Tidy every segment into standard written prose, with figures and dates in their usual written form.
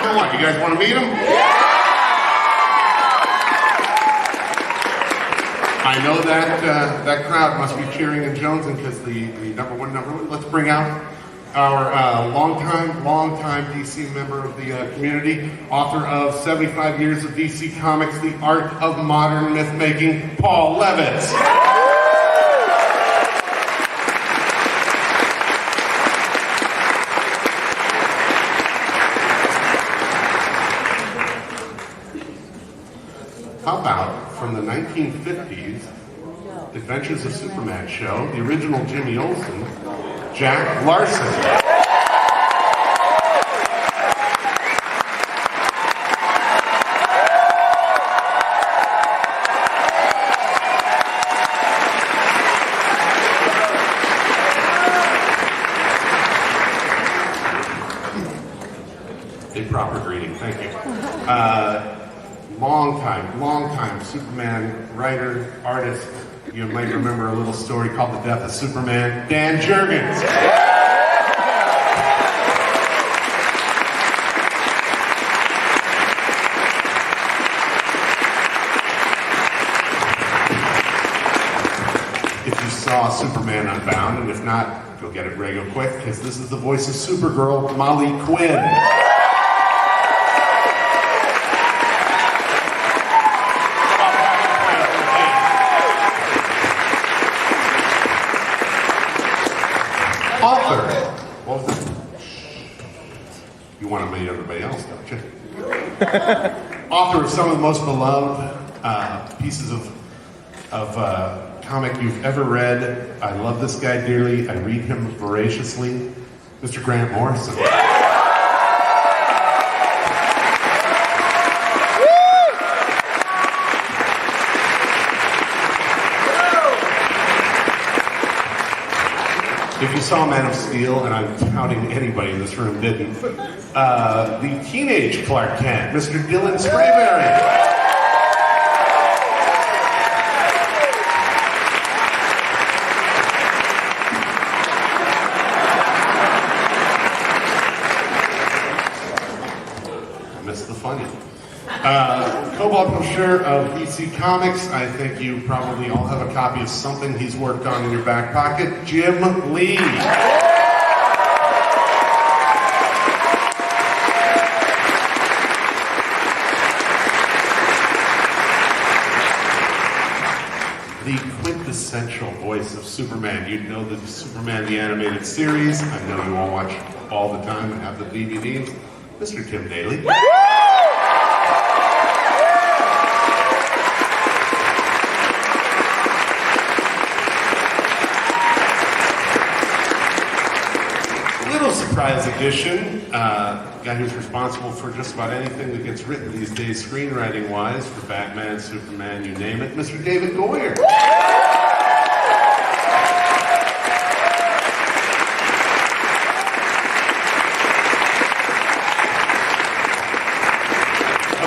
Come on, you guys want to meet him? I know that crowd must be cheering and jonesing because the number one. Let's bring out our longtime DC member of the community, author of 75 years of DC Comics, The Art of Modern Myth-Making, Paul Levitz. How about from the 1950s, Adventures of Superman show, the original Jimmy Olsen, Jack Larson. A proper greeting, thank you. Long-time Superman writer, artist. You might remember a little story called The Death of Superman, Dan Jurgens. If you saw Superman Unbound, and if not, go get it real quick, because this is the voice of Supergirl, Molly Quinn. Author. What was it? You want to meet everybody else, don't you? Author of some of the most beloved pieces of comic you've ever read. I love this guy dearly. I read him voraciously. Mr. Grant Morrison. If you saw Man of Steel, and I'm counting anybody in this room didn't, the teenage Clark Kent, Mr. Dylan Sprayberry. I missed the funny. Co-publisher of DC Comics. I think you probably all have a copy of something he's worked on in your back pocket. Jim Lee. The quintessential voice of Superman. You know the Superman the Animated Series. I know you all watch all the time and have the DVDs. Mr. Tim Daly. Surprise edition, guy who's responsible for just about anything that gets written these days, screenwriting-wise, for Batman, Superman, you name it, Mr. David Goyer.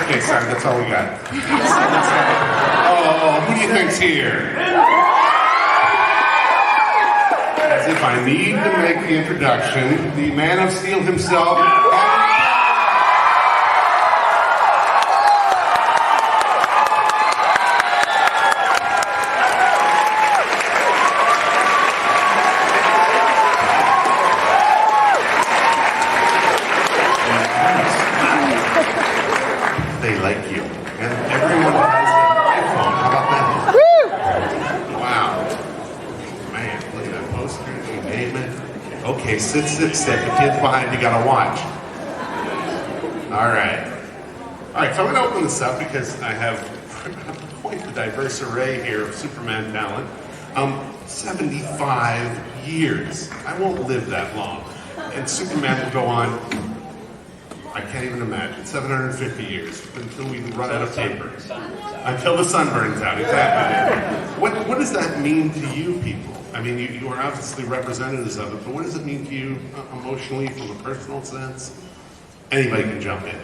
Okay, sorry, that's all we got. Oh, who do you think's here? As if I need to make the introduction, the Man of Steel himself. They like you. And everyone has an iPhone. How about that? Wow. Man, look at that poster. You name it. Okay, sit. The kid's behind you gotta watch. All right, so I'm gonna open this up because I have quite the diverse array here of Superman talent. 75 years. I won't live that long. And Superman will go on, I can't even imagine, 750 years until we run out of paper. Until the sun burns out, exactly. What does that mean to you people? I mean, you are obviously representatives of it, but what does it mean to you emotionally, from a personal sense? Anybody can jump in.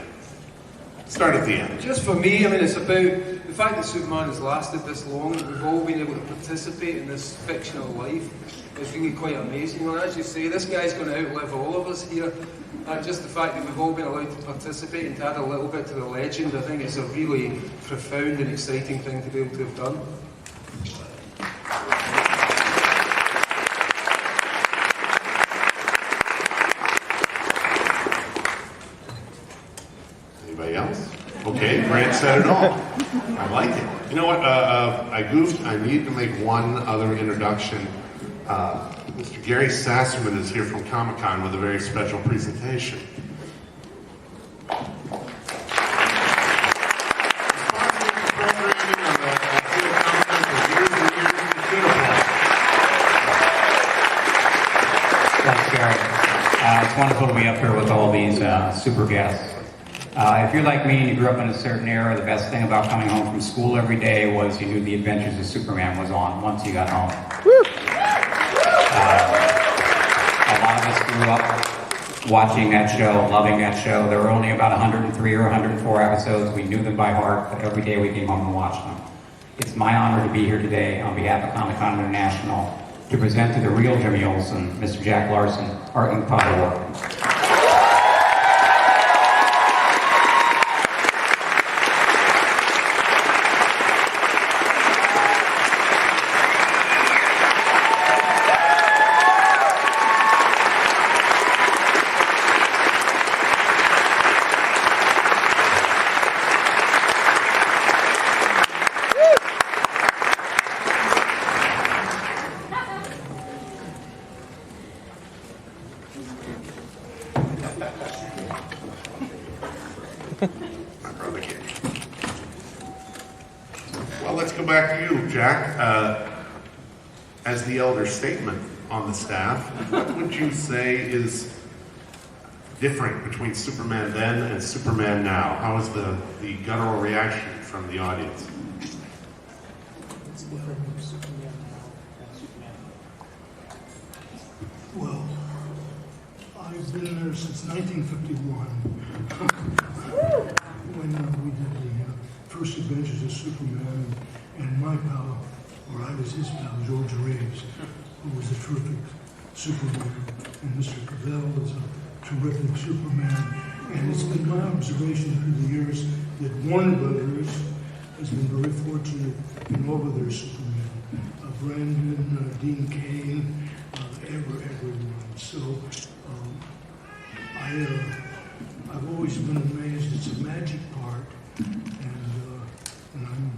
Start at the end. Just for me, I mean, it's about the fact that Superman has lasted this long, that we've all been able to participate in this fictional life. It's really quite amazing. And as you say, this guy's going to outlive all of us here. And just the fact that we've all been allowed to participate and to add a little bit to the legend, I think it's a really profound and exciting thing to be able to have done. Anybody else? Okay, Grant said it all. I like it. You know what? I goofed. I need to make one other introduction. Mr. Gary Sasserman is here from Comic-Con with a very special presentation. Thanks, Gary. It's wonderful to be up here with all these super guests. If you're like me and you grew up in a certain era, the best thing about coming home from school every day was you knew the Adventures of Superman was on once you got home. A lot of us grew up watching that show, loving that show. There were only about 103 or 104 episodes. We knew them by heart, but every day we came home and watched them. It's my honor to be here today on behalf of Comic-Con International to present to the real Jimmy Olsen, Mr. Jack Larson, our ink potted work. Well, let's go back to you, Jack. As the elder statesman on the staff, what would you say is different between Superman then and Superman now? How is the guttural reaction from the audience? What's different from Superman now and Superman? Well, I've been there since 1951 when we did the first Adventures of Superman, and my pal, or I was his pal, George Reeves, who was a terrific Superman, and Mr. Cavill was a terrific Superman. And it's been my observation through the years that Warner Brothers has been very fortunate in all of their Superman. Brandon, Dean Cain, everyone. So I've always been amazed. It's a magic part, and I'm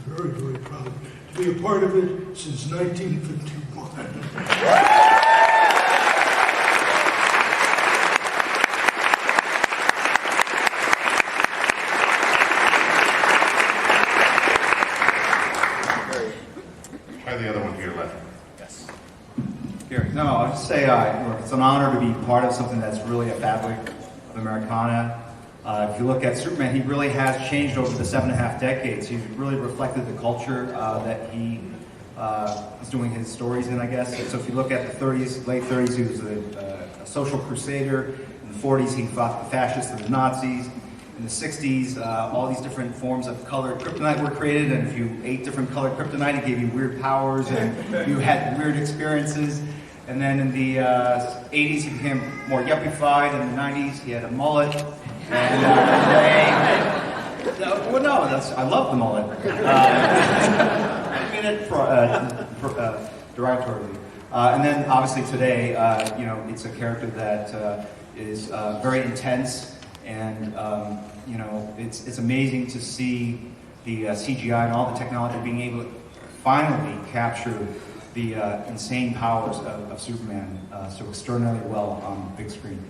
very, very proud to be a part of it since 1951. Try the other one to your left. Yes. Gary, no, I'll just say it's an honor to be part of something that's really a fabric of Americana. If you look at Superman, he really has changed over the 7.5 decades. He's really reflected the culture that he is doing his stories in, I guess. So if you look at the 30s, late 30s, he was a social crusader. In the 40s, he fought the fascists and the Nazis. In the 60s, all these different forms of colored kryptonite were created, and if you ate different colored kryptonite, it gave you weird powers, and you had weird experiences. And then in the 80s, he became more yuppified. In the 90s, he had a mullet. And well, no, I love the mullet. I mean it derogatorily. And then, obviously, today, it's a character that is very intense. And it's amazing to see the CGI and all the technology being able to finally capture the insane powers of Superman so extraordinarily well on the big screen.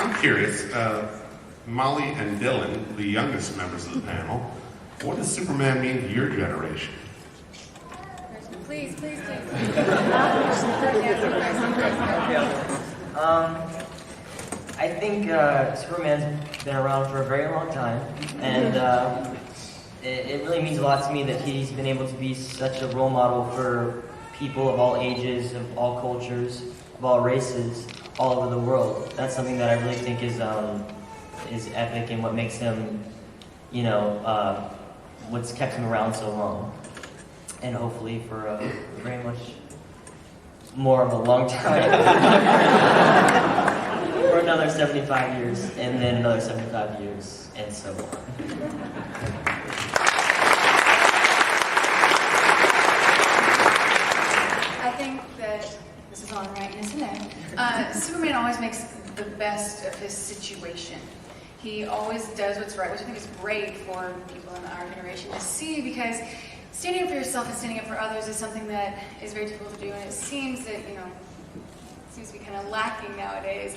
I'm curious, Molly and Dylan, the youngest members of the panel, what does Superman mean to your generation? Please. I think Superman's been around for a very long time, and it really means a lot to me that he's been able to be such a role model for people of all ages, of all cultures, of all races, all over the world. That's something that I really think is epic and what makes him, you know, what's kept him around so long. And hopefully for very much more of a long time. For another 75 years, and then another 75 years, and so on. I think that this is on right, isn't it? Superman always makes the best of his situation. He always does what's right, which I think is great for people in our generation to see, because standing up for yourself and standing up for others is something that is very difficult to do, and it seems that, you know, seems to be kind of lacking nowadays.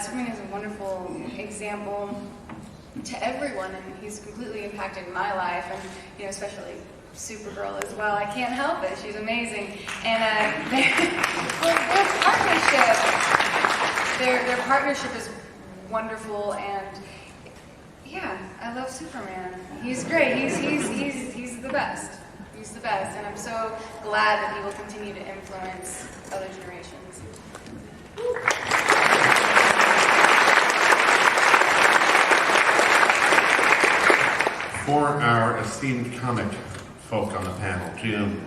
Superman is a wonderful example to everyone, and he's completely impacted my life, and, you know, especially Supergirl as well. I can't help it. She's amazing. And their partnership is wonderful, and yeah, I love Superman. He's great. He's the best. He's the best, and I'm so glad that he will continue to influence other generations. For our esteemed comic folk on the panel, Jim,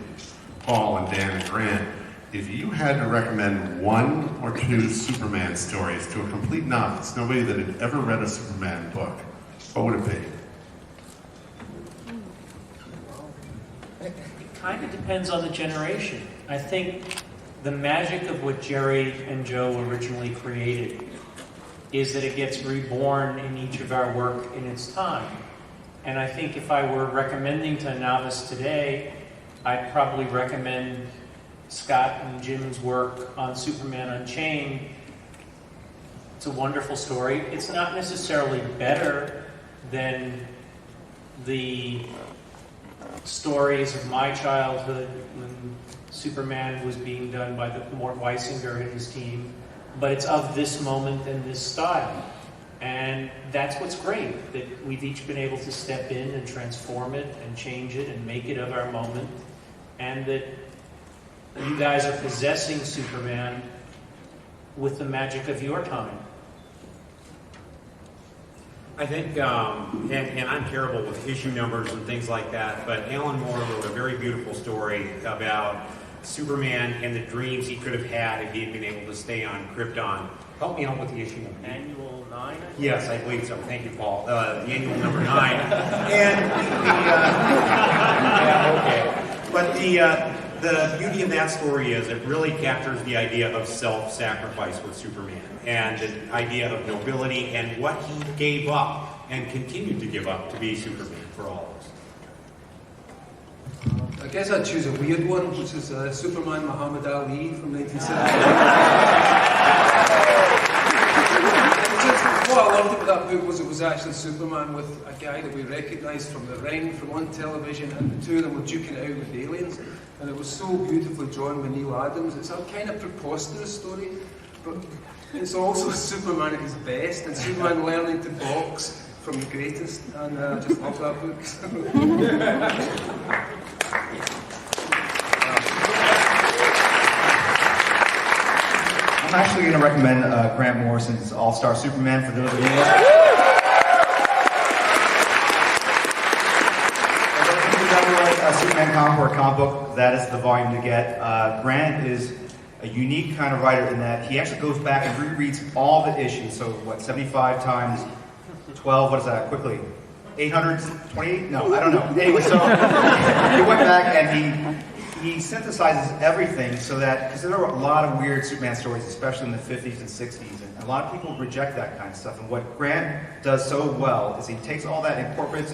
Paul, and Dan and Grant, if you had to recommend one or two Superman stories to a complete novice, nobody that had ever read a Superman book, what would it be? It kind of depends on the generation. I think the magic of what Jerry and Joe originally created is that it gets reborn in each of our work in its time. And I think if I were recommending to a novice today, I'd probably recommend Scott and Jim's work on Superman Unchained. It's a wonderful story. It's not necessarily better than the stories of my childhood when Superman was being done by Mort Weisinger and his team, but it's of this moment and this style. And that's what's great, that we've each been able to step in and transform it and change it and make it of our moment, and that you guys are possessing Superman with the magic of your time. I think, and I'm terrible with issue numbers and things like that, but Alan Moore wrote a very beautiful story about Superman and the dreams he could have had if he had been able to stay on Krypton. Help me out with the issue number. Annual 9? Yes, I believe so. Thank you, Paul. The annual number 9. And yeah, okay. But the beauty of that story is it really captures the idea of self-sacrifice with Superman and the idea of nobility and what he gave up and continued to give up to be Superman for all of us. I guess I'd choose a weird one, which is Superman Muhammad Ali from 1970. What I loved about that book was it was actually Superman with a guy that we recognised from The Ring, from on television, and the two of them were duking it out with aliens, and it was so beautifully drawn by Neil Adams. It's a kind of preposterous story, but it's also Superman at his best, and Superman learning to box from the greatest, and I just love that book. I'm actually going to recommend Grant Morrison's All-Star Superman for those of you. If you've ever read a Superman comic or a comic book, that is the volume to get. Grant is a unique kind of writer in that he actually goes back and rereads all the issues. So what, 75 times 12, what is that, quickly? 828? No, I don't know. Anyway, so he went back and he synthesizes everything so that, because there are a lot of weird Superman stories, especially in the 50s and 60s, and a lot of people reject that kind of stuff. And what Grant does so well is he takes all that, incorporates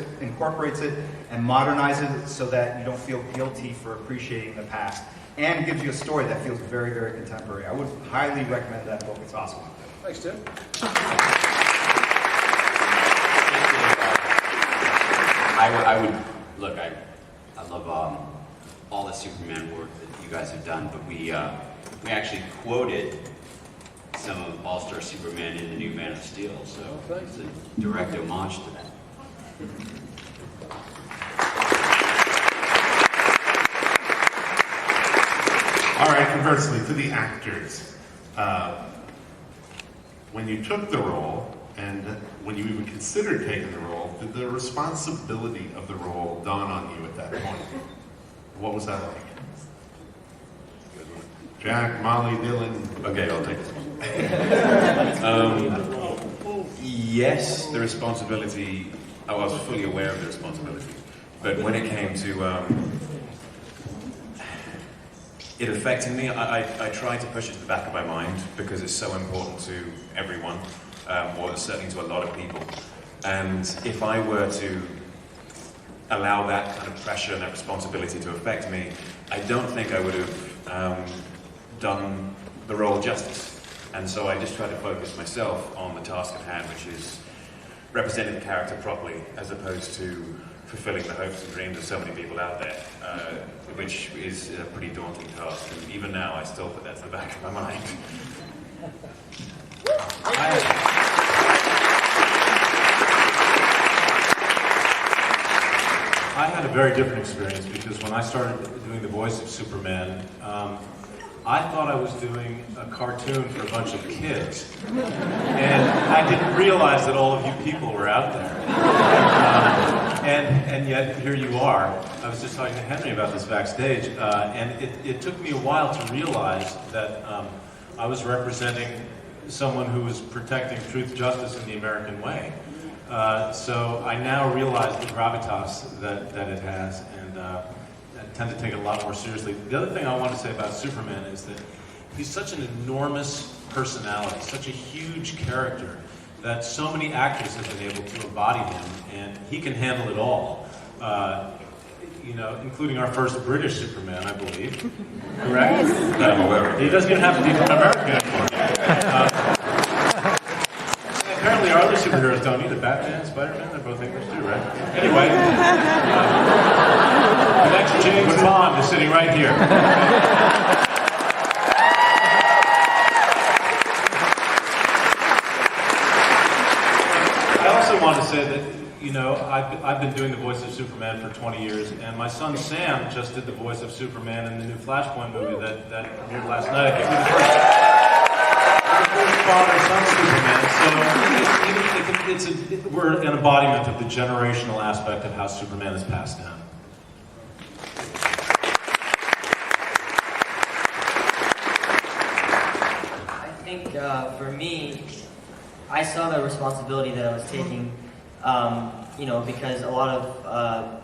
it, and modernizes it so that you don't feel guilty for appreciating the past, and gives you a story that feels very, very contemporary. I would highly recommend that book. It's awesome. Thanks, Jim. I would look. I love all the Superman work that you guys have done, but we actually quoted some of All-Star Superman in the new Man of Steel, so it's a direct homage to that. All right, conversely, to the actors. When you took the role, and when you even considered taking the role, did the responsibility of the role dawn on you at that point? What was that like? Jack, Molly, Dylan. Okay, I'll take this. Yes, the responsibility, I was fully aware of the responsibility. But when it came to it affecting me, I tried to push it to the back of my mind because it's so important to everyone, or certainly to a lot of people. And if I were to allow that kind of pressure and that responsibility to affect me, I don't think I would have done the role justice. And so I just tried to focus myself on the task at hand, which is representing the character properly, as opposed to fulfilling the hopes and dreams of so many people out there, which is a pretty daunting task. And even now, I still put that to the back of my mind. I had a very different experience because when I started doing the voice of Superman, I thought I was doing a cartoon for a bunch of kids. And I didn't realize that all of you people were out there. And yet, here you are. I was just talking to Henry about this backstage, and it took me a while to realize that I was representing someone who was protecting truth, justice, and the American way. So I now realize the gravitas that it has, and I tend to take it a lot more seriously. The other thing I want to say about Superman is that he's such an enormous personality, such a huge character, that so many actors have been able to embody him, and he can handle it all. You know, including our first British Superman, I believe. Correct? He doesn't even have to be from America anymore. Apparently our other superheroes don't either. Batman, Spider-Man, they're both English too, right? Anyway, the next James Bond is sitting right here. I also want to say that, you know, I've been doing the voice of Superman for 20 years, and my son Sam just did the voice of Superman in the new Flashpoint movie that premiered last night. I think we're the first father-son Superman, so we're an embodiment of the generational aspect of how Superman is passed down. I think for me, I saw the responsibility that I was taking, you know, because a lot of,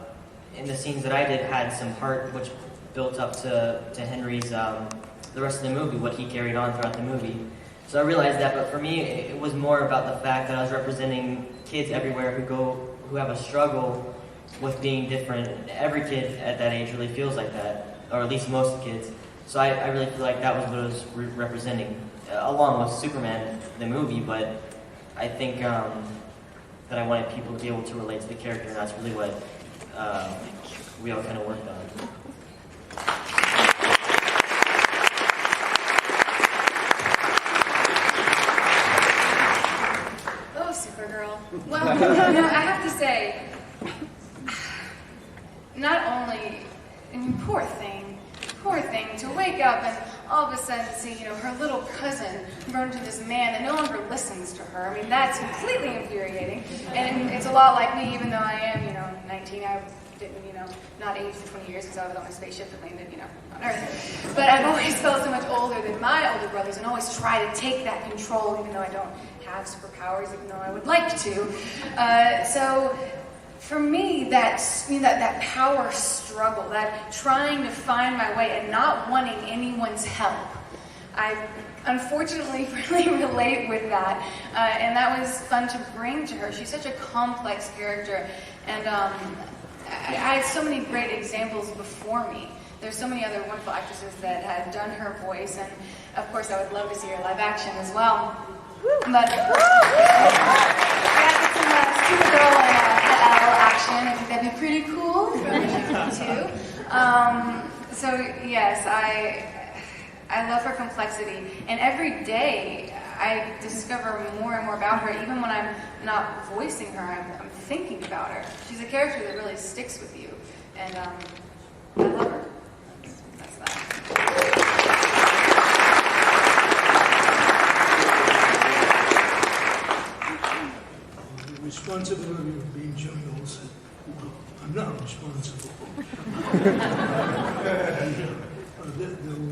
in the scenes that I did, had some heart, which built up to Henry's, the rest of the movie, what he carried on throughout the movie. So I realized that, but for me, it was more about the fact that I was representing kids everywhere who have a struggle with being different. Every kid at that age really feels like that, or at least most kids. So I really feel like that was what I was representing, along with Superman, the movie, but I think that I wanted people to be able to relate to the character, and that's really what we all kind of worked on. Oh, Supergirl. Well, you know, I have to say, not only, I mean, poor thing, to wake up and all of a sudden see, you know, her little cousin grown into this man that no longer listens to her. I mean, that's completely infuriating. And it's a lot like me, even though I am, you know, 19, I didn't, you know, not aged for 20 years because I was on a spaceship that landed, you know, on Earth. But I've always felt so much older than my older brothers and always try to take that control, even though I don't have superpowers, even though I would like to. So for me, that power struggle, that trying to find my way and not wanting anyone's help, I unfortunately really relate with that. And that was fun to bring to her. She's such a complex character. And I had so many great examples before me. There's so many other wonderful actresses that had done her voice. And of course, I would love to see her live action as well. But Supergirl and action. I think that'd be pretty cool too. So yes, I love her complexity, and every day I discover more and more about her. Even when I'm not voicing her, I'm thinking about her. She's a character that really sticks with you, and I love her. That's that. There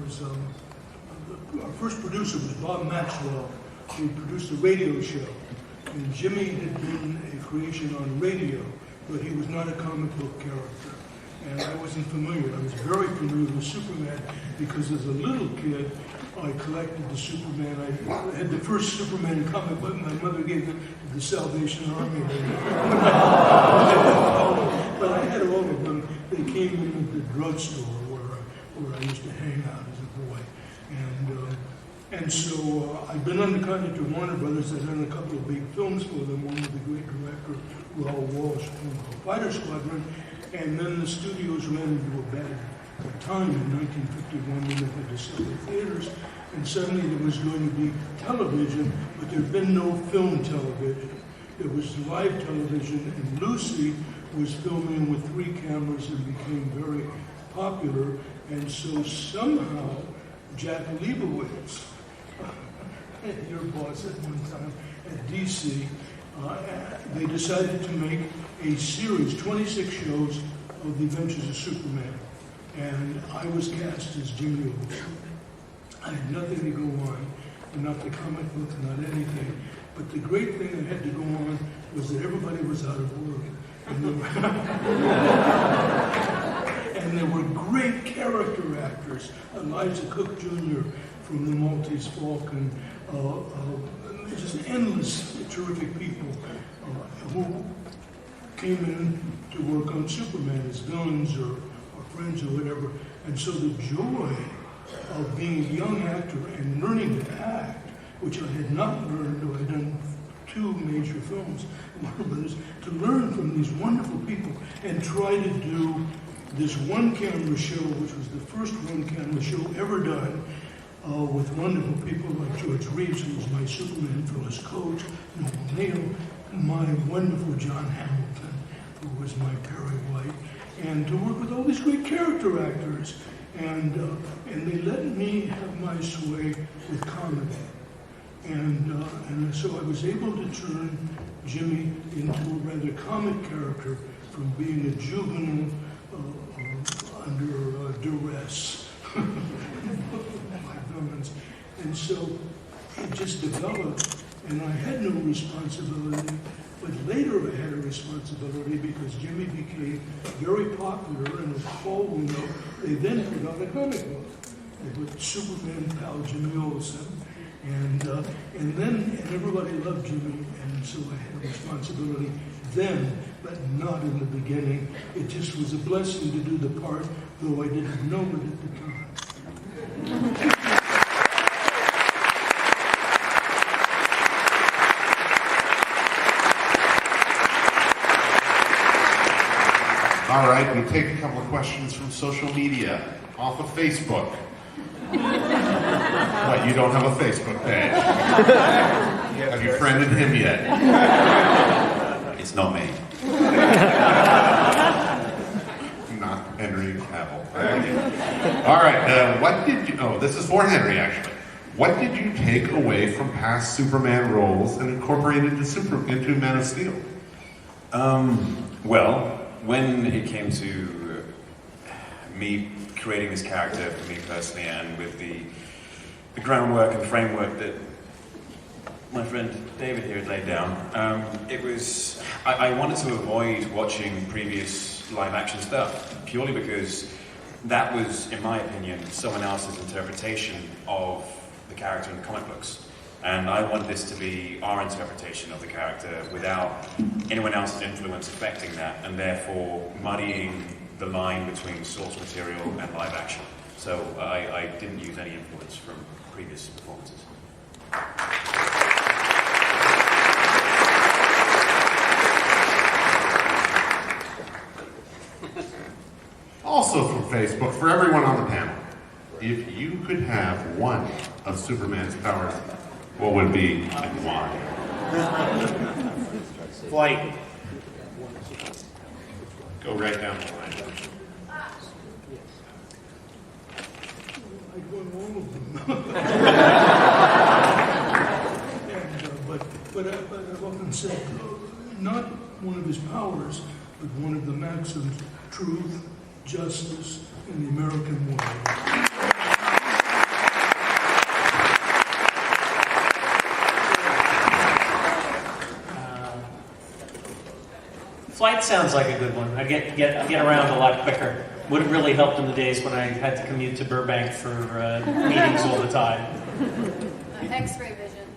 was our first producer was Bob Maxwell, who produced a radio show. And Jimmy had been a creation on radio, but he was not a comic book character. And I wasn't familiar. I was very familiar with Superman because as a little kid, I collected the Superman. I had the first Superman comic book my mother gave me to the Salvation Army. But I had all of them. They came in at the drugstore where I used to hang out as a boy. And so I've been on the contract to Warner Brothers. I've done a couple of big films for them, one with the great director, Raoul Walsh, called Fighter Squadron. And then the studios ran into a bad time in 1951 when they had to sell the theaters. And suddenly there was going to be television, but there had been no film television. There was live television, and Lucy was filming with 3 cameras and became very popular. And so somehow Jack Leibowitz, your boss at one time at DC, they decided to make a series, 26 shows of the Adventures of Superman. And I was cast as Jimmy Olsen. I had nothing to go on, not the comic book, not anything. But the great thing that had to go on was that everybody was out of work. And there were great character actors. Elijah Cook Jr. from the Maltese Falcon, just endless terrific people who came in to work on Superman as villains or friends or whatever. And so the joy of being a young actor and learning to act, which I had not learned, though I'd done 2 major films, to learn from these wonderful people and try to do this one-camera show, which was the first one-camera show ever done, with wonderful people like George Reeves, who was my Superman, Phyllis Coates, Noel Neal, my wonderful John Hamilton, who was my Perry White, and to work with all these great character actors. And they let me have my sway with comedy. And so I was able to turn Jimmy into a rather comic character from being a juvenile under duress. And so it just developed, and I had no responsibility, but later I had a responsibility because Jimmy became very popular, and as Paul will know, they then put out a comic book. They put Superman pal Jimmy Olsen, and everybody loved Jimmy, and so I had a responsibility then, but not in the beginning. It just was a blessing to do the part, though I didn't know it at the time. All right, we take a couple of questions from social media, off of Facebook. What, you don't have a Facebook page? Have you friended him yet? It's not me. Not Henry Cavill. All right, what did you, this is for Henry actually. What did you take away from past Superman roles and incorporate into Man of Steel? Well, when it came to me creating this character for me personally, and with the groundwork and framework that my friend David here had laid down, I wanted to avoid watching previous live action stuff, purely because that was, in my opinion, someone else's interpretation of the character in the comic books. And I wanted this to be our interpretation of the character without anyone else's influence affecting that, and therefore muddying the line between source material and live action. So I didn't use any influence from previous performances. Also from Facebook, for everyone on the panel, if you could have one of Superman's powers, what would it be and why? Flight. Go right down the line. I'd want all of them. But I've often said, not one of his powers, but one of the maxims: truth, justice in the American way. Flight sounds like a good one. I get around a lot quicker. Would have really helped in the days when I had to commute to Burbank for meetings all the time. X-ray vision.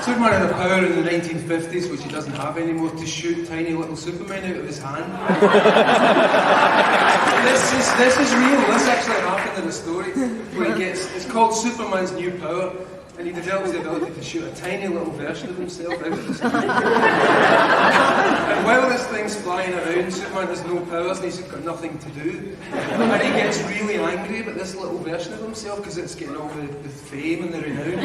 Superman had the power in the 1950s, which he doesn't have anymore, to shoot tiny little Superman out of his hand. This is real. This actually happened in a story where it's called Superman's New Power, and he develops the ability to shoot a tiny little version of himself out of his hand. And while this thing's flying around, Superman has no powers and he's got nothing to do. And he gets really angry about this little version of himself because it's getting all the fame and the renown.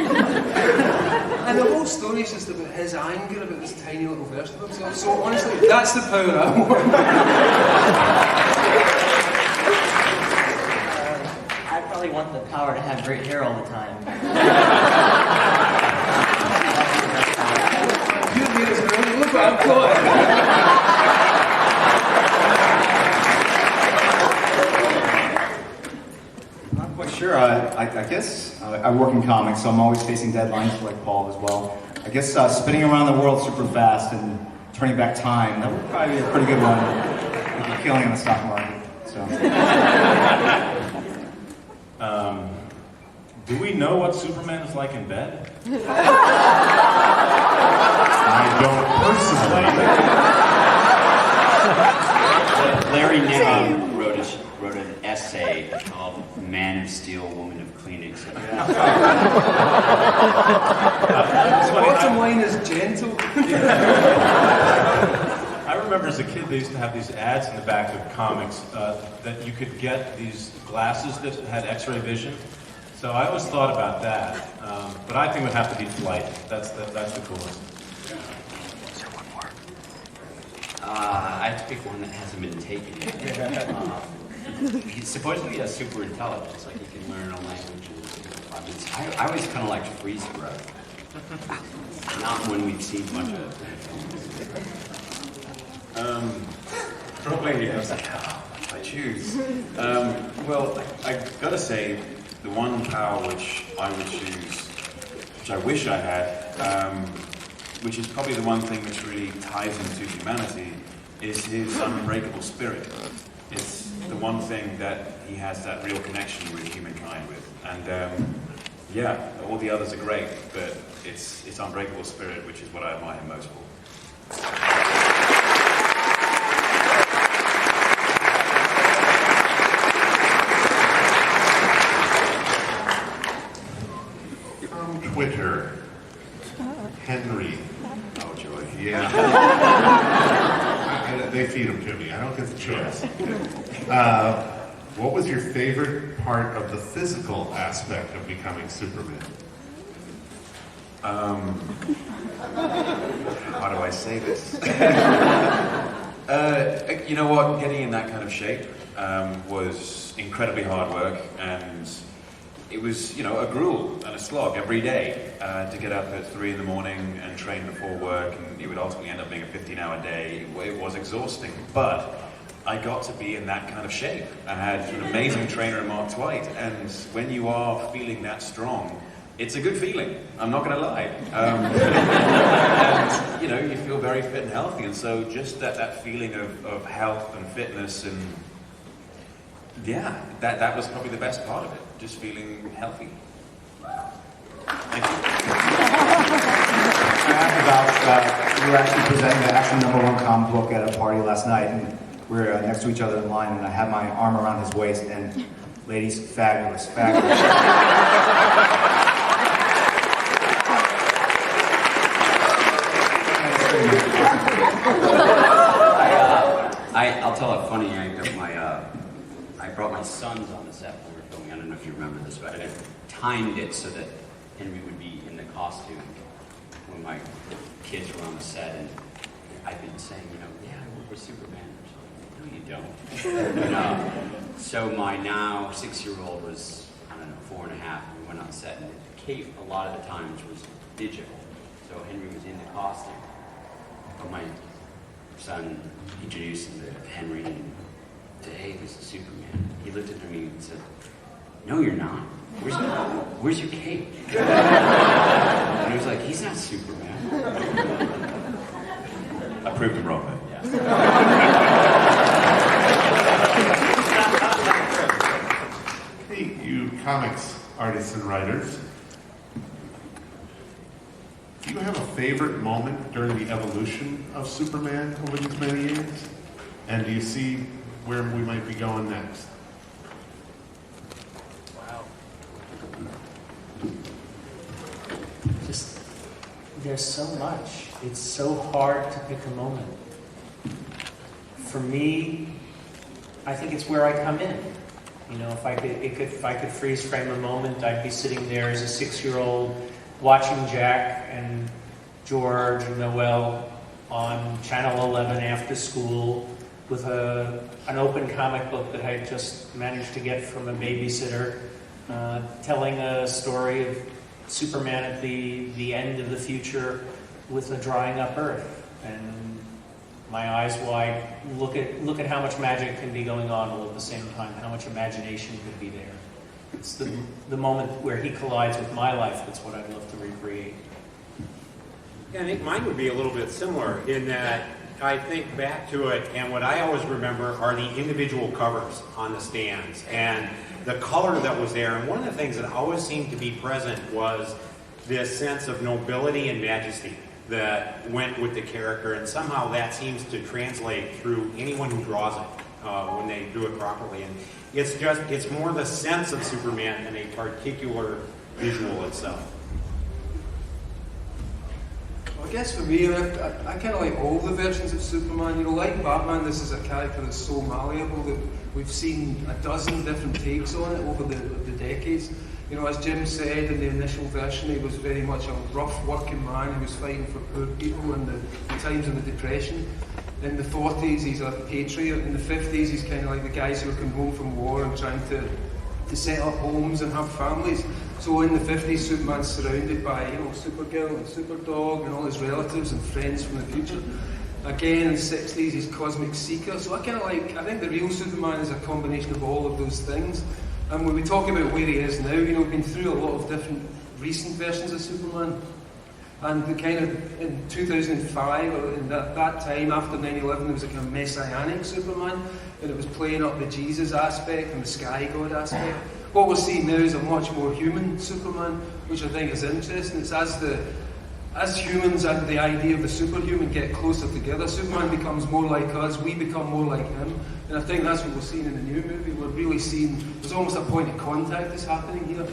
And the whole story is just about his anger about this tiny little version of himself. So honestly, that's the power I want. I probably want the power to have great hair all the time. Your hair is brilliant. Look what I've got. Not quite sure. I guess I work in comics, so I'm always facing deadlines like Paul as well. I guess spinning around the world super fast and turning back time, that would probably be a pretty good one. If you're killing in the stock market. So. Do we know what Superman is like in bed? I don't personally. Larry Niven wrote an essay called "Man of Steel, Woman of Kleenex." Bottom line is gentle. I remember as a kid they used to have these ads in the back of comics that you could get these glasses that had X-ray vision. So I always thought about that, but I think it would have to be Flight. That's the coolest. I have to pick one that hasn't been taken yet. He supposedly has super intelligence, like he can learn a language. I always kind of liked Freeze Bro. Not when we've seen a bunch of Probably, I was like, I choose. Well, I gotta say, the one power which I would choose, which I wish I had, which is probably the one thing which really ties him to humanity, is his unbreakable spirit. It's the one thing that he has that real connection with humankind with. And yeah, all the others are great, but it's unbreakable spirit, which is what I admire him most for. Twitter. Henry. Oh, joy. Yeah. They feed them to me. I don't get the choice. What was your favorite part of the physical aspect of becoming Superman? How do I say this? You know what? Getting in that kind of shape was incredibly hard work, and it was, a gruel and a slog every day to get up at 3 a.m. and train before work, and it would ultimately end up being a 15-hour day. It was exhausting, but I got to be in that kind of shape. I had an amazing trainer in Mark Twight, and when you are feeling that strong, it's a good feeling. I'm not going to lie. And, you feel very fit and healthy, and so just that feeling of health and fitness and yeah, that was probably the best part of it, just feeling healthy. Thank you. I asked about, we were actually presenting the actual #1 comic book at a party last night, and we were next to each other in line, and I had my arm around his waist, and ladies, fabulous, fabulous. I'll tell a funny anecdote. I brought my sons on the set when we were filming. I don't know if you remember this, but I timed it so that Henry would be in the costume when my kids were on the set, and I've been saying, yeah, I work with Superman. No, you don't. So my now 6-year-old was, 4.5, and we went on set, and Kate, a lot of the times, was digital. So Henry was in the costume. my son introduced him to Henry and said, "Hey, this is Superman." He looked at me and said, "No, you're not. Where's your cape?" And he was like, "He's not Superman." I proved him wrong then. Hey, you comics artists and writers, do you have a favorite moment during the evolution of Superman over these many years? And do you see where we might be going next? Wow. Just, there's so much. It's so hard to pick a moment. For me, I think it's where I come in. You know, if I could freeze frame a moment, I'd be sitting there as a 6-year-old watching Jack and George and Noel on Channel 11 after school with an open comic book that I had just managed to get from a babysitter, telling a story of Superman at the end of the future with a drying up Earth. And my eyes wide, look at how much magic can be going on all at the same time, how much imagination could be there. It's the moment where he collides with my life that's what I'd love to recreate. Yeah, I think mine would be a little bit similar in that I think back to it, and what I always remember are the individual covers on the stands and the color that was there. And one of the things that always seemed to be present was this sense of nobility and majesty that went with the character, and somehow that seems to translate through anyone who draws it when they do it properly. And it's more the sense of Superman than a particular visual itself. I guess for me, I kind of like all the versions of Superman. You know, like Batman, this is a character that's so malleable that we've seen a dozen different takes on it over the decades. You know, as Jim said in the initial version, he was very much a rough working man who was fighting for poor people in the times of the Depression. In the 40s, he's a patriot. In the 50s, he's kind of like the guys who are coming home from war and trying to set up homes and have families. So in the 50s, Superman's surrounded by, you know, Supergirl and Superdog and all his relatives and friends from the future. Again, in the 60s, he's Cosmic Seeker. So I think the real Superman is a combination of all of those things. And when we talk about where he is now, you know, we've been through a lot of different recent versions of Superman. And the kind of, in 2005, or in that time after 9/11, there was a kind of messianic Superman, and it was playing up the Jesus aspect and the sky god aspect. What we're seeing now is a much more human Superman, which I think is interesting. It's as humans and the idea of the superhuman get closer together, Superman becomes more like us, we become more like him. And I think that's what we're seeing in the new movie. We're really seeing, there's almost a point of contact that's happening here.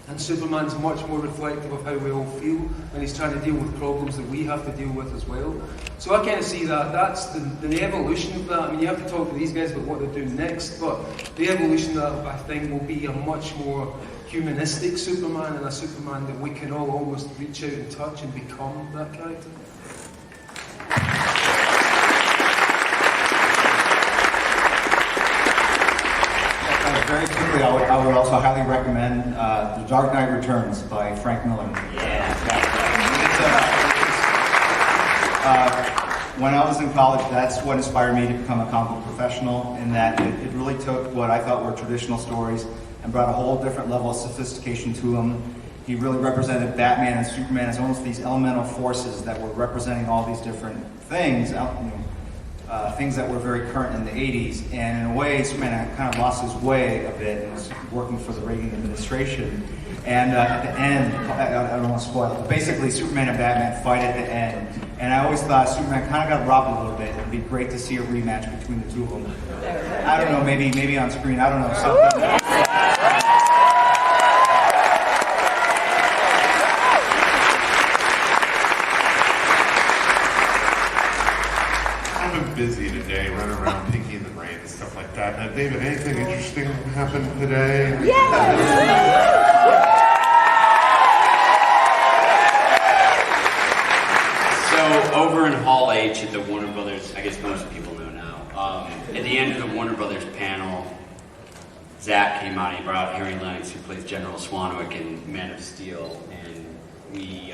And Superman's much more reflective of how we all feel, and he's trying to deal with problems that we have to deal with as well. So I kind of see that's the evolution of that. I mean, you have to talk to these guys about what they're doing next, but the evolution of that, I think, will be a much more humanistic Superman, and a Superman that we can all almost reach out and touch and become that character. Very quickly, I would also highly recommend The Dark Knight Returns by Frank Miller. When I was in college, that's what inspired me to become a comic book professional, in that it really took what I thought were traditional stories and brought a whole different level of sophistication to them. He really represented Batman and Superman as almost these elemental forces that were representing all these different things, things that were very current in the 80s. And in a way, Superman kind of lost his way a bit and was working for the Reagan administration. And at the end, I don't want to spoil it, but basically Superman and Batman fight at the end. And I always thought Superman kind of got robbed a little bit. It'd be great to see a rematch between the two of them. I don't know, maybe on screen, I don't know, something. I've been busy today, running around pinking the brain and stuff like that. Now, David, anything interesting happened today? So over in Hall H at the Warner Brothers, I guess most people know now, at the end of the Warner Brothers panel, Zach came out, he brought out Harry Lennox, who plays General Swanwick in Man of Steel, and we,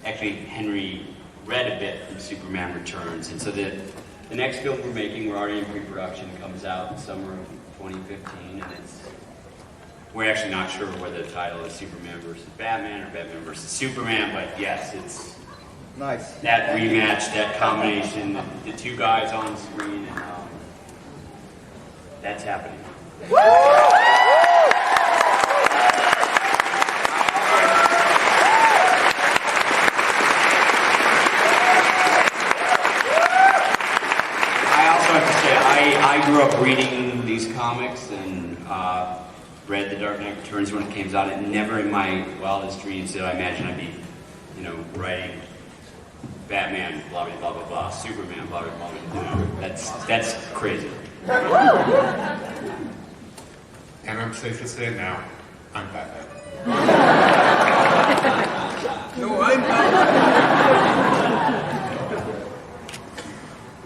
actually Henry read a bit from Superman Returns. And so the next film we're making, we're already in pre-production, comes out in summer of 2015, and we're actually not sure whether the title is Superman versus Batman or Batman versus Superman, but yes, it's Nice. that rematch, that combination, the two guys on screen, and that's happening. I also have to say, I grew up reading these comics and read The Dark Knight Returns when it came out, and never in my wildest dreams did I imagine I'd be, writing Batman, blah, blah, blah, blah, blah, Superman, blah, blah, blah, blah. That's crazy. And I'm safe to say now, I'm Batman. No, I'm not.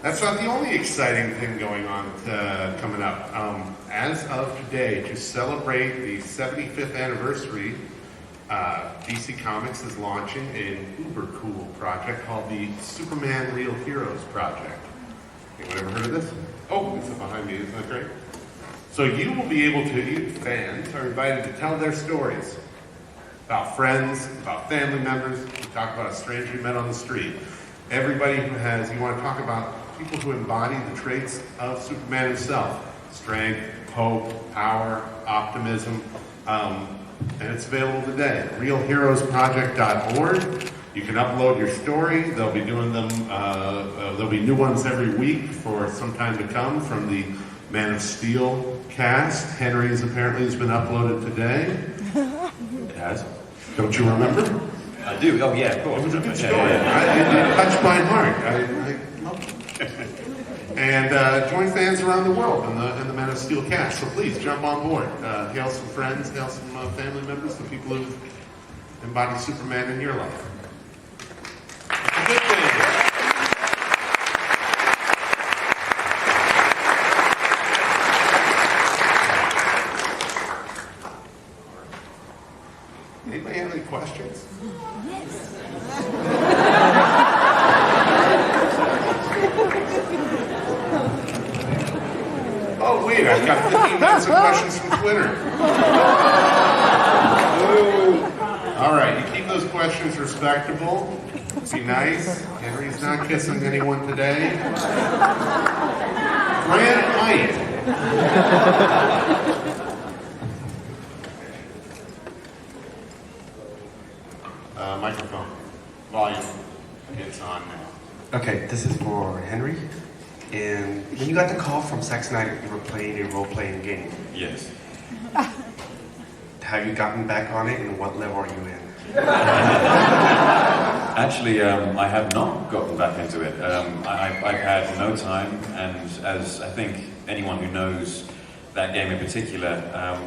That's not the only exciting thing going on coming up. As of today, to celebrate the 75th anniversary, DC Comics is launching an uber cool project called the Superman Real Heroes Project. Anyone ever heard of this? Oh, this is behind me, isn't that great? So you will be able to, you fans are invited to tell their stories about friends, about family members. We talk about a stranger you met on the street. Everybody who has, you want to talk about people who embody the traits of Superman himself. Strength, hope, power, optimism. And it's available today. RealHeroesProject.org. You can upload your story. They'll be doing them, there'll be new ones every week for some time to come from the Man of Steel cast. Henry's apparently has been uploaded today. It has. Don't you remember? I do. Oh yeah, of course. It was a good story. Yeah. It touched my heart. I loved it. And join fans around the world in the Man of Steel cast. So please jump on board. Hail some friends, hail some family members, the people who embody Superman in your life. It's a good thing. Anybody have any questions? Oh, wait, I've got 15 minutes of questions from Twitter. All right, you keep those questions respectable. Be nice. Henry's not kissing anyone today. Grand height. Microphone. Volume. It's on now. Okay, this is for Henry. And when you got the call from Zack Snyder, you were playing a role-playing game. Yes. Have you gotten back on it, and what level are you in? Actually, I have not gotten back into it. I've had no time, and as I think anyone who knows that game in particular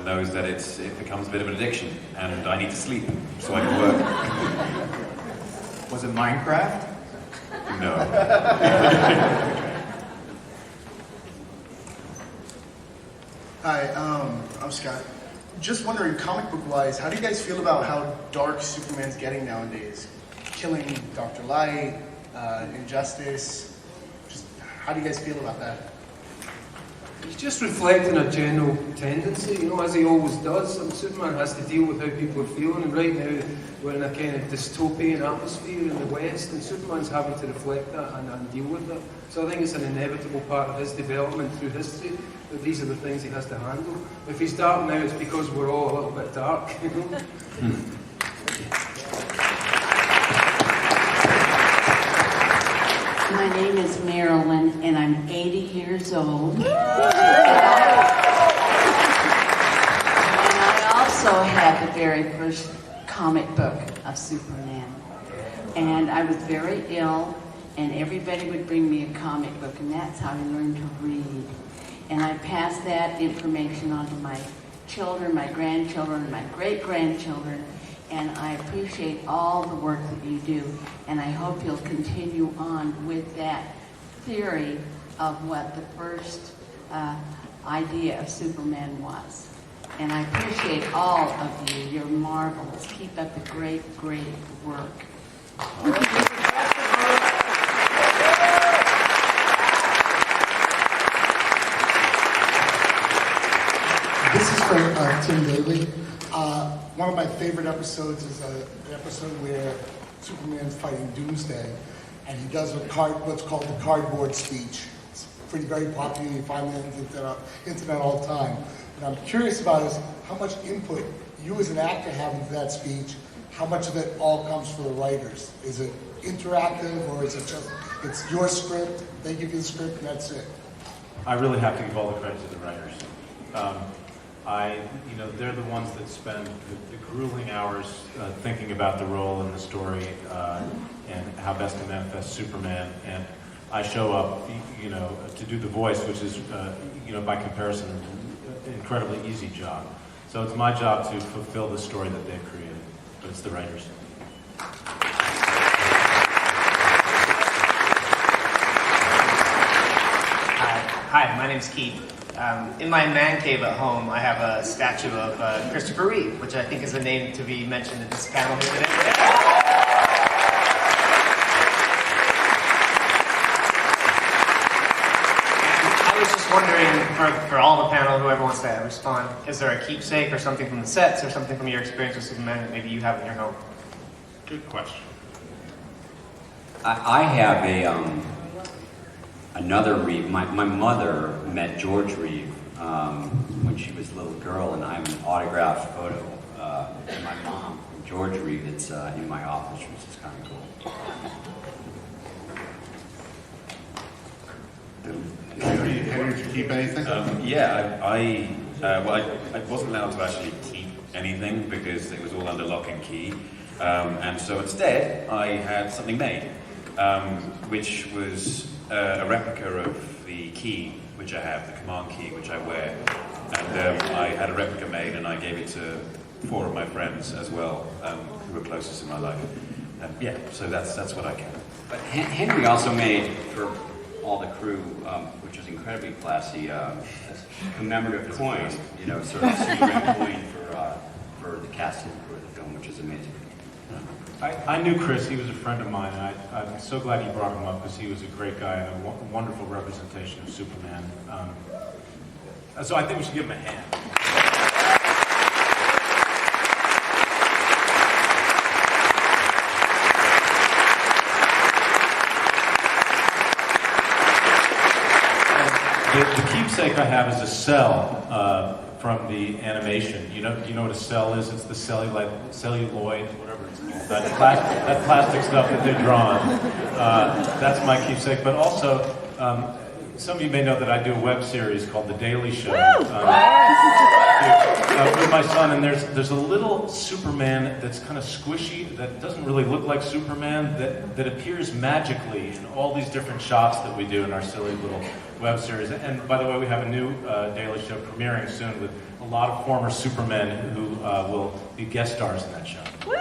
knows that it becomes a bit of an addiction, and I need to sleep so I can work. Was it Minecraft? No. Hi, I'm Scott. Just wondering, comic book wise, how do you guys feel about how dark Superman's getting nowadays? Killing Dr. Light, Injustice. Just how do you guys feel about that? He's just reflecting a general tendency, as he always does. Superman has to deal with how people are feeling, and right now we're in a kind of dystopian atmosphere in the West, and Superman's having to reflect that and deal with that. So I think it's an inevitable part of his development through history, that these are the things he has to handle. If he's dark now, it's because we're all a little bit dark, My name is Marilyn, and I'm 80 years old. And I also had the very first comic book of Superman. And I was very ill, and everybody would bring me a comic book, and that's how I learned to read. And I passed that information on to my children, my grandchildren, and my great-grandchildren. And I appreciate all the work that you do, and I hope you'll continue on with that theory of what the first idea of Superman was. And I appreciate all of you. You're marvelous. Keep up the great, great work. for Tim Daly. One of my favorite episodes is an episode where Superman's fighting Doomsday, and he does what's called the cardboard speech. It's very popular. You find that on the internet all the time. What I'm curious about is how much input you as an actor have into that speech. How much of it all comes from the writers? Is it interactive, or is it just it's your script? They give you the script, and that's it. I really have to give all the credit to the writers. They're the ones that spend the grueling hours thinking about the role and the story and how best to manifest Superman. And I show up, to do the voice, which is, by comparison, an incredibly easy job. So it's my job to fulfill the story that they've created, but it's the writers. Hi, my name's Keith. In my man cave at home, I have a statue of Christopher Reeve, which I think is a name to be mentioned in this panel here today. I was just wondering, for all the panel, whoever wants to respond, is there a keepsake or something from the sets or something from your experience with Superman that maybe you have in your home? Good question. I have another Reeve. My mother met George Reeve when she was a little girl, and I have an autographed photo of my mom from George Reeve that's in my office, which is kind of cool. Henry, did you keep anything? I wasn't allowed to actually keep anything because it was all under lock and key. And so instead, I had something made, which was a replica of the key, which I have, the command key, which I wear. And I had a replica made, and I gave it to 4 of my friends as well, who were closest in my life. So that's what I can. But Henry also made, for all the crew, which was incredibly classy, a commemorative coin, sort of Superman coin for the cast and crew of the film, which is amazing. I knew Chris. He was a friend of mine, and I'm so glad you brought him up because he was a great guy and a wonderful representation of Superman. So I think we should give him a hand. The keepsake I have is a cell from the animation. Do you know what a cell is? It's the celluloid, whatever it's called. That plastic stuff that they draw on. That's my keepsake. But also, some of you may know that I do a web series called The Daily Show with my son, and there's a little Superman that's kind of squishy, that doesn't really look like Superman, that appears magically in all these different shots that we do in our silly little web series. And by the way, we have a new Daily Show premiering soon with a lot of former Supermen who will be guest stars in that show. Woo!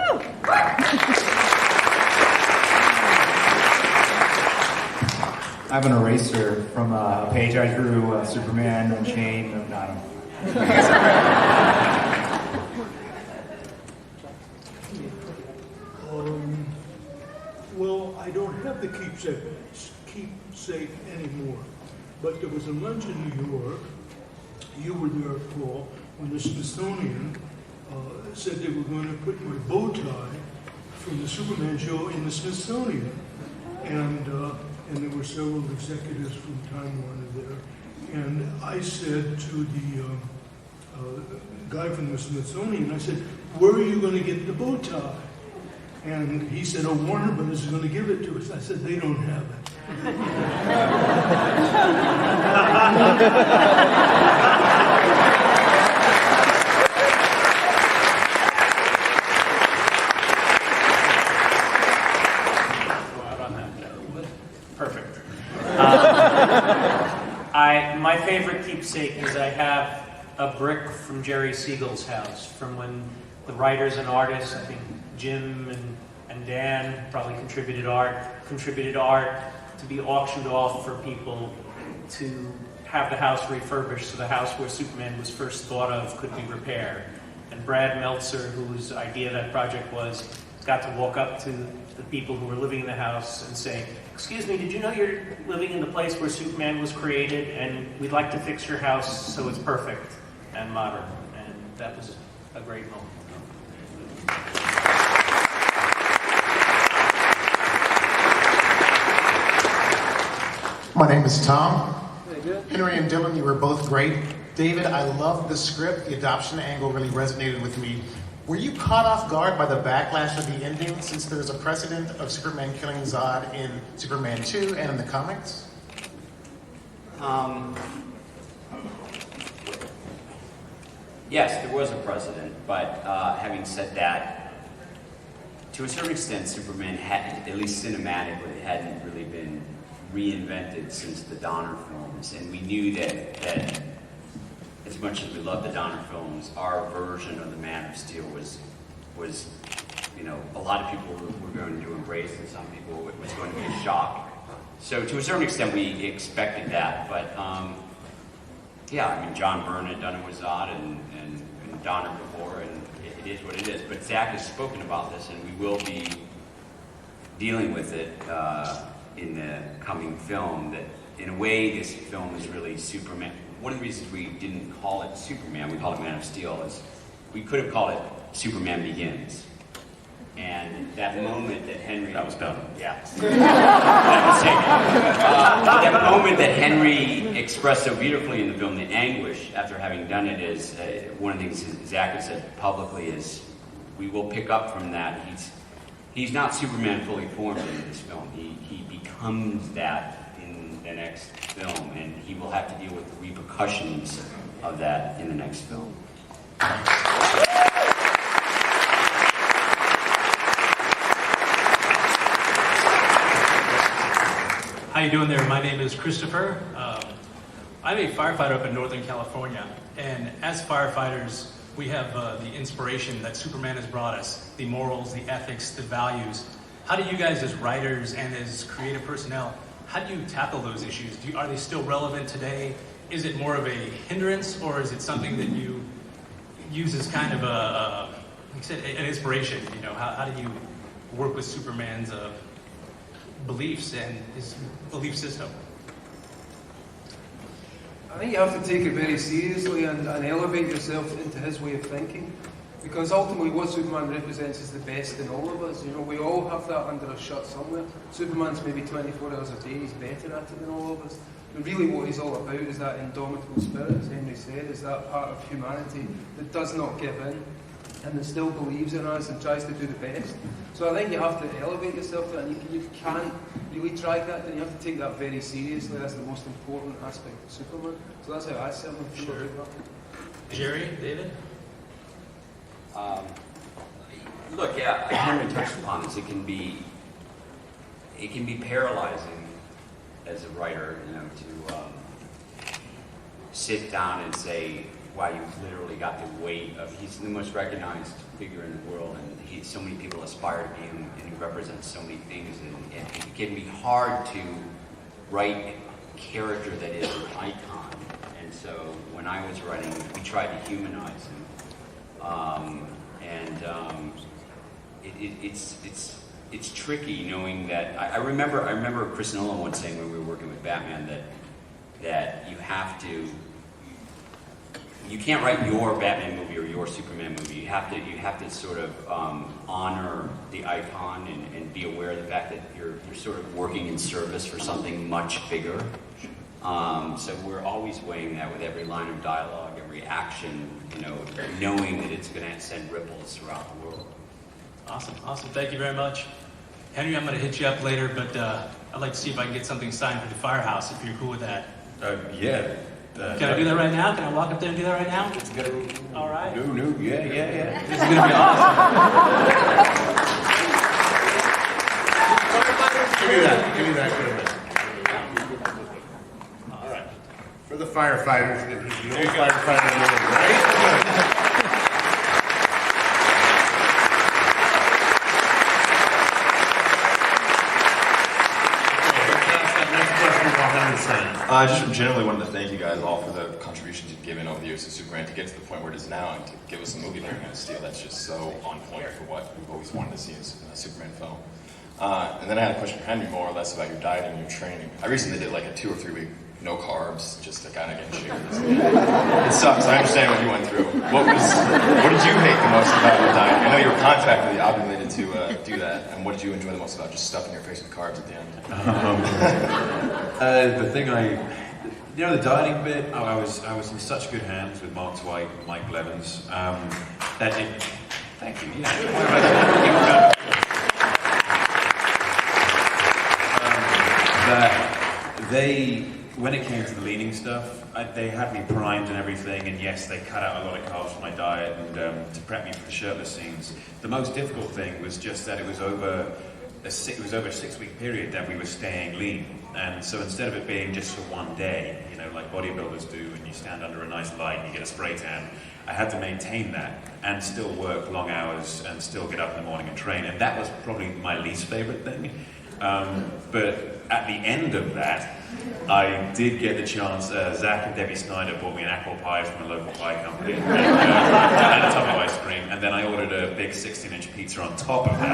I have an eraser from a page I drew, Superman and Shane, and I don't know. Well, I don't have the keepsake anymore, but there was a lunch in New York. You were there, Paul, when the Smithsonian said they were going to put my bow tie from the Superman show in the Smithsonian, and there were several executives from Time Warner there. And I said to the guy from the Smithsonian, I said, "Where are you going to get the bow tie?" And he said, "Oh, Warner Brothers is going to give it to us." I said, "They don't have it." Perfect. My favorite keepsake is I have a brick from Jerry Siegel's house from when the writers and artists, I think Jim and Dan probably contributed art to be auctioned off for people to have the house refurbished, so the house where Superman was first thought of could be repaired. And Brad Meltzer, whose idea that project was, got to walk up to the people who were living in the house and say, "Excuse me, did you know you're living in the place where Superman was created, and we'd like to fix your house so it's perfect and modern." And that was a great moment. My name is Tom. Very good. Henry and Dylan, you were both great. David, I loved the script. The adoption angle really resonated with me. Were you caught off guard by the backlash of the ending, since there's a precedent of Superman killing Zod in Superman 2 and in the comics? Yes, there was a precedent, but having said that, to a certain extent, Superman had, at least cinematically, hadn't really been reinvented since the Donner films, and we knew that as much as we loved the Donner films, our version of the Man of Steel was a lot of people were going to embrace, and some people it was going to be a shock. So to a certain extent, we expected that, but yeah, I mean, John Byrne had done it with Zod and Donner before, and it is what it is. But Zach has spoken about this, and we will be dealing with it in the coming film. That in a way, this film is really Superman. One of the reasons we didn't call it Superman, we called it Man of Steel, is we could have called it Superman Begins. And that moment that Henry... That was done. Yeah. That was taken. That moment that Henry expressed so beautifully in the film, the anguish after having done it, is one of the things Zach has said publicly is we will pick up from that. He's not Superman fully formed in this film. He becomes that in the next film, and he will have to deal with the repercussions of that in the next film. How you doing there? My name is Christopher. I'm a firefighter up in Northern California, and as firefighters, we have the inspiration that Superman has brought us, the morals, the ethics, the values. How do you guys as writers and as creative personnel, how do you tackle those issues? Are they still relevant today? Is it more of a hindrance, or is it something that you use as kind of like I said, an inspiration? How do you work with Superman's beliefs and his belief system? I think you have to take it very seriously and elevate yourself into his way of thinking, because ultimately what Superman represents is the best in all of us. We all have that under a shirt somewhere. Superman's maybe 24 hours a day, he's better at it than all of us. But really what he's all about is that indomitable spirit, as Henry said, is that part of humanity that does not give in and that still believes in us and tries to do the best. So I think you have to elevate yourself to that, and you can't really try that, then you have to take that very seriously. That's the most important aspect of Superman. So that's how I certainly feel about it. Jerry, David? Look, yeah, Henry touched upon this. It can be paralyzing as a writer, to sit down and say, wow, you've literally got the weight of, he's the most recognized figure in the world, and so many people aspire to be him, and he represents so many things, and it can be hard to write a character that is an icon. And so when I was writing, we tried to humanize him. It's tricky knowing that, I remember Chris Nolan once saying when we were working with Batman that you can't write your Batman movie or your Superman movie. You have to sort of honor the icon and be aware of the fact that you're sort of working in service for something much bigger. So we're always weighing that with every line of dialogue, every action, knowing that it's going to send ripples throughout the world. Awesome. Thank you very much. Henry, I'm going to hit you up later, but I'd like to see if I can get something signed for the firehouse, if you're cool with that. Yeah. Can I do that right now? Can I walk up there and do that right now? It's good. All right. No, yeah. This is going to be awesome. Give me that. All right. For the firefighters, and he's the old firefighter in the world, right? I just generally wanted to thank you guys all for the contributions you've given over the years to Superman to get to the point where it is now and to give us a movie like Man of Steel that's just so on point for what we've always wanted to see in a Superman film. And then I had a question for Henry, more or less about your diet and your training. I recently did like a 2 or 3 week no carbs, just to kind of get shoes. It sucks. I understand what you went through. What did you hate the most about your diet? I know you were contractually obligated to do that. And what did you enjoy the most about just stuffing your face with carbs at the end? The thing the dieting bit, I was in such good hands with Mark Twight and Mike Blevins. Thank you. Yeah. When it came to the leaning stuff, they had me primed and everything, and yes, they cut out a lot of carbs from my diet and to prep me for the shirtless scenes. The most difficult thing was just that it was over a 6-week period that we were staying lean, and so instead of it being just for one day, like bodybuilders do, and you stand under a nice light and you get a spray tan, I had to maintain that and still work long hours and still get up in the morning and train, and that was probably my least favorite thing. But at the end of that, I did get the chance. Zach and Debbie Snyder bought me an apple pie from a local pie company and a tub of ice cream, and then I ordered a big 16-inch pizza on top of that.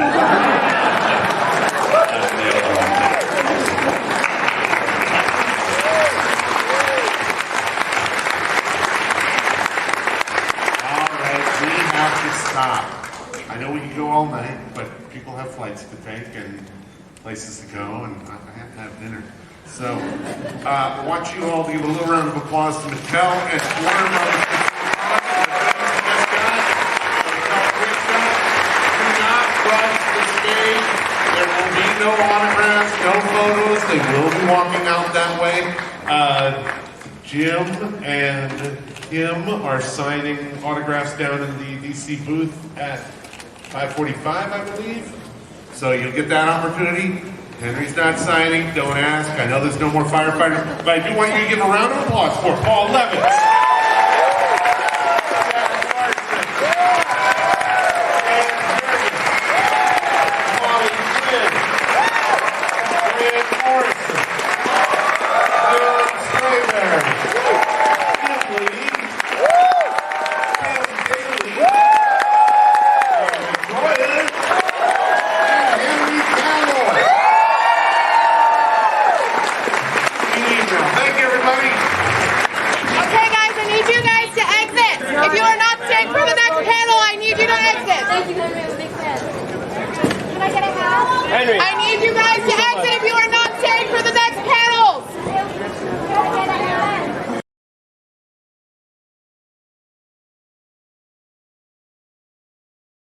All right, we have to stop. I know we can go all night, but people have flights to take and places to go, and I have to have dinner. So, I want you all to give a little round of applause to Mattel and Warner Brothers. Do not rush the stage. There will be no autographs, no photos. They will be walking out that way. Jim and Kim are signing autographs down in the DC booth at 5:45, I believe. So you'll get that opportunity. Henry's not signing, don't ask. I know there's no more firefighters, but I do want you to give a round of applause for Paul Levitz. I need